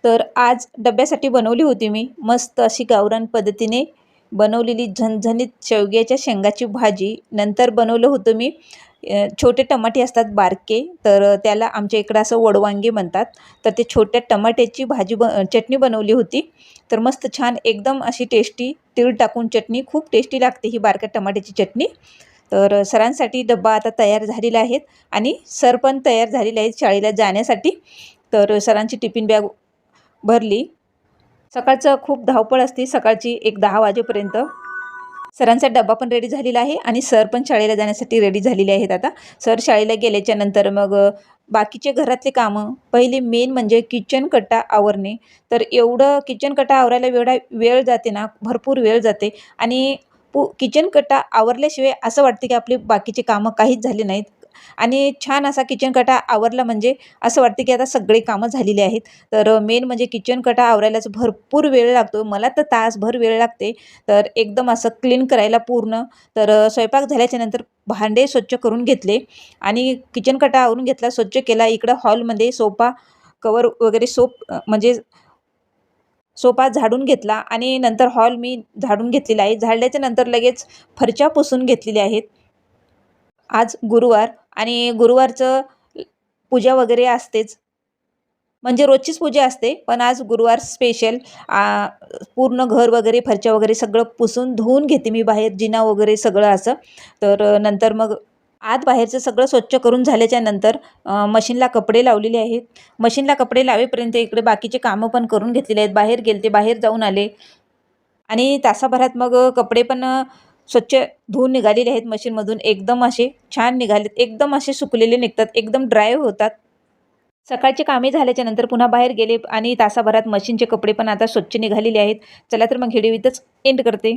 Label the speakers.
Speaker 1: तर आज डब्यासाठी बनवली होती मी मस्त अशी गावरान पद्धतीने बनवलेली झणझणीत शेवग्याच्या शेंगाची भाजी. नंतर बनवलं होतं मी छोटे टमाटे असतात बारके, तर त्याला आमच्या इकडं असं वडवांगे म्हणतात. तर ते छोट्या टमाट्याची चटणी बनवली होती. तर मस्त छान एकदम अशी टेस्टी तीळ टाकून चटणी खूप टेस्टी लागते ही बारक्या टमाट्याची चटणी. तर सरांसाठी डब्बा आता तयार झालेला आहे आणि सर पण तयार झालेले आहेत शाळेला जाण्यासाठी. तर सरांची टिफिन बॅग भरली. सकाळचं खूप धावपळ असते सकाळची एक 10 वाजेपर्यंत. सरांचा डब्बा पण रेडी झालेला आहे आणि सर पण शाळेला जाण्यासाठी रेडी झालेले आहेत आता. सर शाळेला गेल्याच्या नंतर मग बाकीचे घरातले कामं. पहिली मेन म्हणजे किचन कट्टा आवरणे. तर एवढं किचन कट्टा आवरायला एवढा वेळ जाते ना, भरपूर वेळ जाते आणि किचन कट्टा आवरल्याशिवाय असं वाटतं की आपली बाकीची कामं काहीच झाली नाहीत. आणि छान असा किचन कटा आवरला म्हणजे असं वाटतं की आता सगळे कामं झालेली आहेत. तर मेन म्हणजे किचन कटा आवरायलाच भरपूर वेळ लागतो. मला तर तासभर वेळ लागते. तर एकदम असं क्लीन करायला पूर्ण. तर स्वयंपाक झाल्याच्या नंतर भांडे स्वच्छ करून घेतले आणि किचन कटा आवरून घेतला, स्वच्छ केला. इकडं हॉलमध्ये सोफा कवर वगैरे म्हणजे सोफा झाडून घेतला आणि नंतर हॉल मी झाडून घेतलेला आहे. झाडल्याच्या नंतर लगेच फरशा पुसून घेतलेल्या आहेत. आज गुरुवार आणि गुरुवारचं पूजा वगैरे असतेच. म्हणजे रोजचीच पूजा असते, पण आज गुरुवार स्पेशल पूर्ण घर वगैरे, फरशा वगैरे सगळं पुसून धुवून घेते मी बाहेर, जिना वगैरे सगळं असं. तर नंतर मग आत बाहेरचं सगळं स्वच्छ करून झाल्याच्या नंतर मशीनला कपडे लावलेले आहेत. मशीनला कपडे लावेपर्यंत इकडे बाकीचे कामं पण करून घेतलेले आहेत. बाहेर गेलते, बाहेर जाऊन आले आणि तासाभरात मग कपडे पण स्वच्छ धुवून निघालेले आहेत मशीनमधून. एकदम असे छान निघालेत, एकदम असे सुकलेले निघतात, एकदम ड्राय होतात. सकाळची कामे झाल्याच्या नंतर पुन्हा बाहेर गेले आणि तासाभरात मशीनचे कपडे पण आता स्वच्छ निघालेले आहेत. चला तर मग व्हिडिओ इथंच एंड करते.